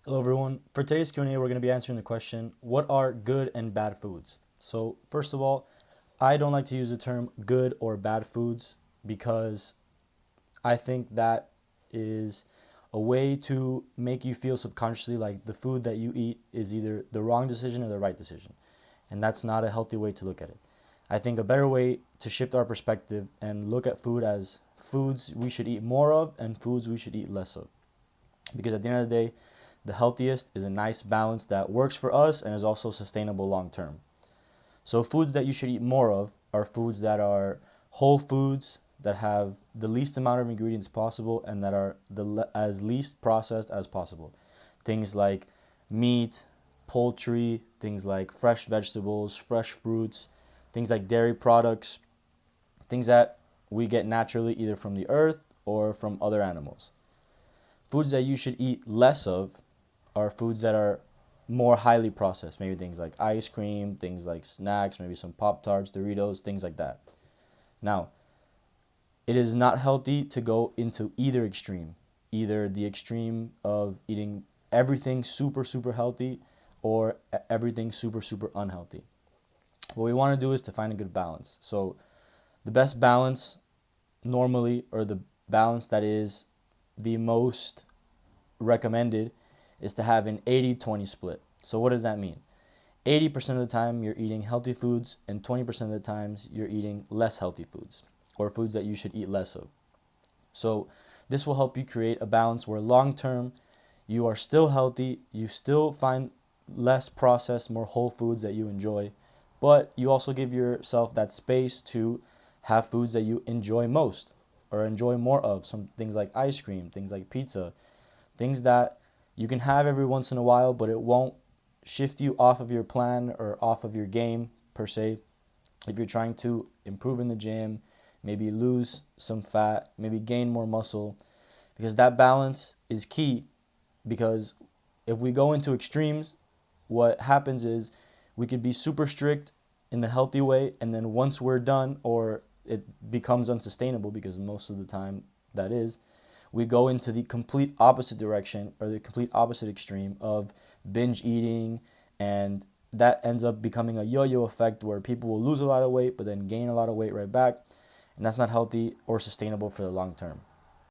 Hello everyone. For today's Q&A, we're going to be answering the question, what are good and bad foods? So, first of all, I don't like to use the term good or bad foods because I think that is a way to make you feel subconsciously like the food that you eat is either the wrong decision or the right decision. And that's not a healthy way to look at it. I think a better way to shift our perspective and look at food as foods we should eat more of and foods we should eat less of. Because at the end of the day, the healthiest is a nice balance that works for us and is also sustainable long term. So, foods that you should eat more of are foods that are whole foods, that have the least amount of ingredients possible, and that are as least processed as possible. Things like meat, poultry, things like fresh vegetables, fresh fruits, things like dairy products, things that we get naturally either from the earth or from other animals. Foods that you should eat less of are foods that are more highly processed, maybe things like ice cream, things like snacks, maybe some Pop Tarts, Doritos, things like that. Now, it is not healthy to go into either extreme, either the extreme of eating everything super, super healthy or everything super, super unhealthy. What we want to do is to find a good balance. So, the best balance normally, or the balance that is the most recommended, is to have an 80-20 split. So what does that mean? 80% of the time you're eating healthy foods and 20% of the times you're eating less healthy foods or foods that you should eat less of. So this will help you create a balance where long term you are still healthy, you still find less processed, more whole foods that you enjoy, but you also give yourself that space to have foods that you enjoy most or enjoy more of. Some things like ice cream, things like pizza, things that you can have every once in a while, but it won't shift you off of your plan or off of your game per se. If you're trying to improve in the gym, maybe lose some fat, maybe gain more muscle, because that balance is key. Because if we go into extremes, what happens is we could be super strict in the healthy way, and then once we're done, or it becomes unsustainable, because most of the time that is, we go into the complete opposite direction or the complete opposite extreme of binge eating, and that ends up becoming a yo-yo effect where people will lose a lot of weight but then gain a lot of weight right back, and that's not healthy or sustainable for the long term.